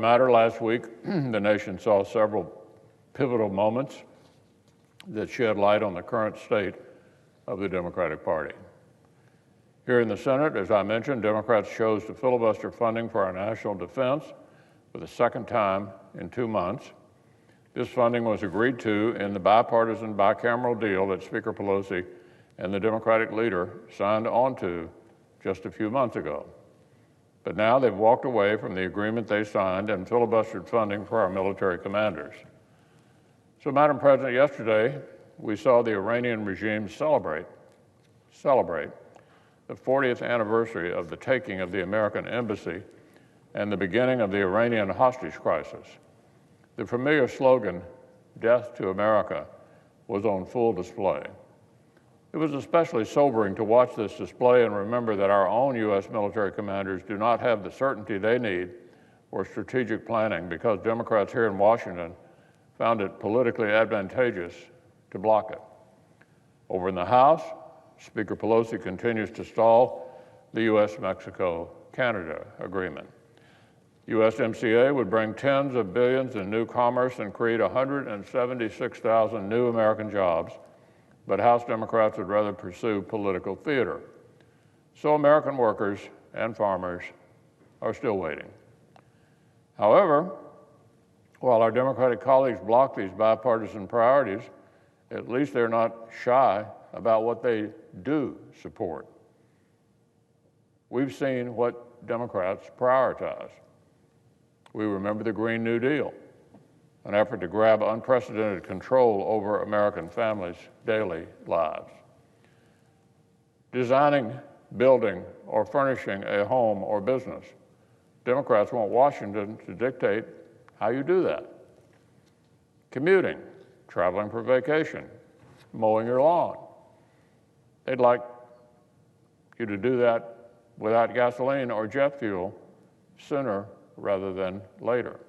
matter, last week, the nation saw several pivotal moments that shed light on the current state of the Democratic Party. Here in the Senate, as I mentioned, Democrats chose to filibuster funding for our national defense for the second time in 2 months. This funding was agreed to in the bipartisan bicameral deal that Speaker Pelosi and the Democratic leader signed onto just a few months ago. But now they've walked away from the agreement they signed and filibustered funding for our military commanders. So, Madam President, yesterday we saw the Iranian regime celebrate the 40th anniversary of the taking of the American embassy and the beginning of the Iranian hostage crisis. The familiar slogan, "Death to America," was on full display. It was especially sobering to watch this display and remember that our own U.S. military commanders do not have the certainty they need for strategic planning because Democrats here in Washington found it politically advantageous to block it. Over in the House, Speaker Pelosi continues to stall the U.S.-Mexico-Canada agreement. USMCA would bring tens of billions in new commerce and create 176,000 new American jobs, but House Democrats would rather pursue political theater. So American workers and farmers are still waiting. However, while our Democratic colleagues block these bipartisan priorities, at least they're not shy about what they do support. We've seen what Democrats prioritize. We remember the Green New Deal, an effort to grab unprecedented control over American families' daily lives. Designing, building, or furnishing a home or business. Democrats want Washington to dictate how you do that. Commuting, traveling for vacation, mowing your lawn. They'd like you to do that without gasoline or jet fuel sooner rather than later.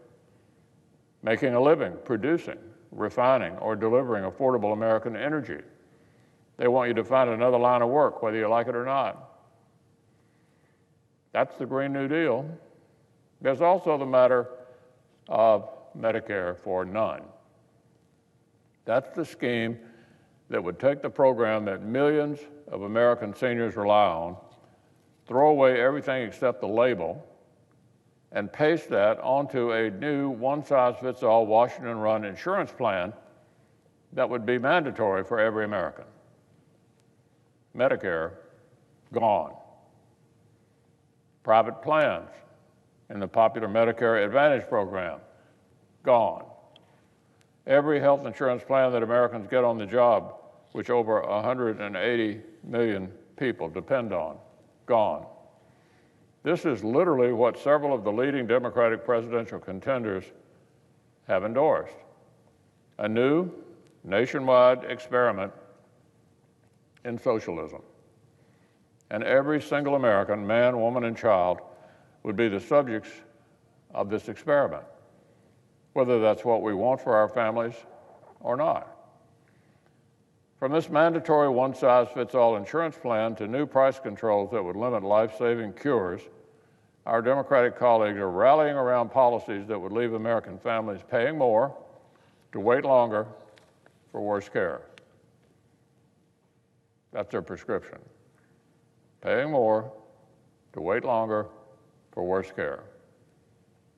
Making a living, producing, refining, or delivering affordable American energy. They want you to find another line of work, whether you like it or not. That's the Green New Deal. There's also the matter of Medicare for none. That's the scheme that would take the program that millions of American seniors rely on, throw away everything except the label, and paste that onto a new one-size-fits-all Washington-run insurance plan that would be mandatory for every American. Medicare, gone. Private plans in the popular Medicare Advantage program, gone. Every health insurance plan that Americans get on the job, which over 180 million people depend on, gone. This is literally what several of the leading Democratic presidential contenders have endorsed. A new nationwide experiment in socialism. And every single American, man, woman, and child, would be the subjects of this experiment, whether that's what we want for our families or not. From this mandatory one-size-fits-all insurance plan to new price controls that would limit life-saving cures, our Democratic colleagues are rallying around policies that would leave American families paying more to wait longer for worse care. That's their prescription. Paying more to wait longer for worse care.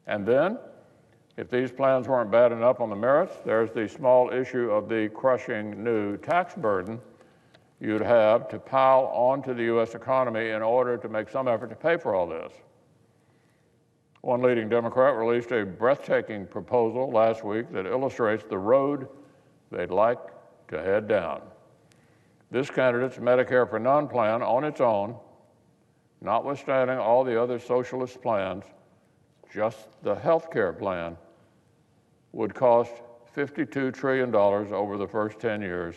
And then, if these plans weren't bad enough on the merits, there's the small issue of the crushing new tax burden you'd have to pile onto the U.S. economy in order to make some effort to pay for all this. One leading Democrat released a breathtaking proposal last week that illustrates the road they'd like to head down. This candidate's Medicare for None plan on its own, notwithstanding all the other socialist plans, just the health care plan, would cost $52 trillion over the first 10 years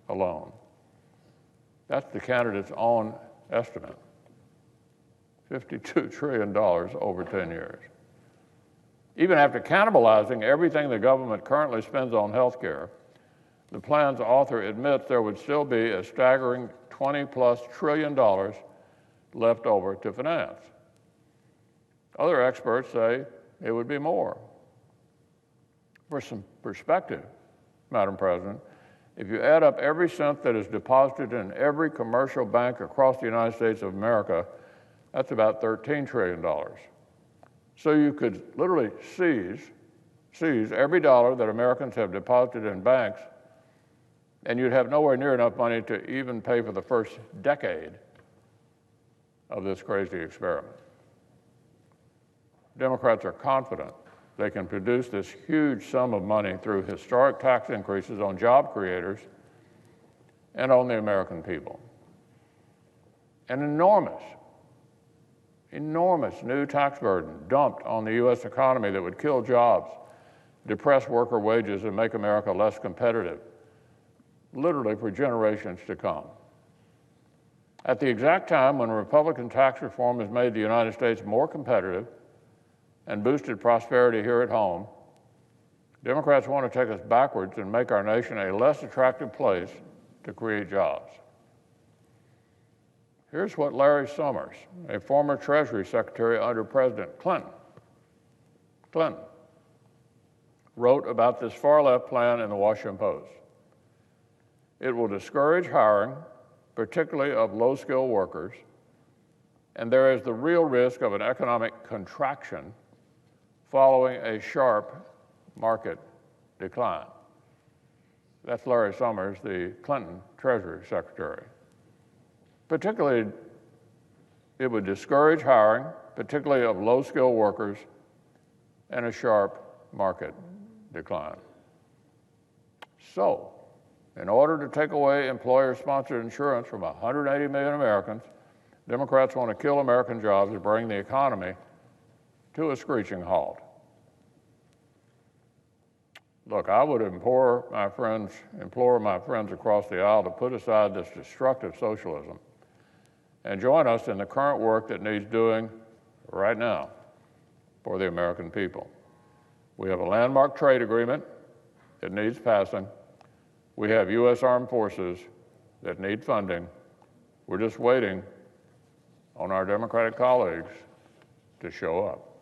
alone. That's the candidate's own estimate. $52 trillion over 10 years. Even after cannibalizing everything the government currently spends on health care, the plan's author admits there would still be a staggering $20+ trillion left over to finance. Other experts say it would be more. For some perspective, Madam President, if you add up every cent that is deposited in every commercial bank across the United States of America, that's about $13 trillion. So you could literally seize every dollar that Americans have deposited in banks, and you'd have nowhere near enough money to even pay for the first decade of this crazy experiment. Democrats are confident they can produce this huge sum of money through historic tax increases on job creators and on the American people. An enormous new tax burden dumped on the U.S. economy that would kill jobs, depress worker wages, and make America less competitive, literally for generations to come. At the exact time when Republican tax reform has made the United States more competitive and boosted prosperity here at home, Democrats want to take us backwards and make our nation a less attractive place to create jobs. Here's what Larry Summers, a former Treasury Secretary under President Clinton, wrote about this far-left plan in the Washington Post. It will discourage hiring, particularly of low-skilled workers, and there is the real risk of an economic contraction following a sharp market decline. That's Larry Summers, the Clinton Treasury Secretary. Particularly, it would discourage hiring, particularly of low-skilled workers, and a sharp market decline. So, in order to take away employer-sponsored insurance from 180 million Americans, Democrats want to kill American jobs and bring the economy to a screeching halt. Look, I would implore my friends across the aisle to put aside this destructive socialism and join us in the current work that needs doing right now for the American people. We have a landmark trade agreement that needs passing. We have U.S. Armed Forces that need funding. We're just waiting on our Democratic colleagues to show up.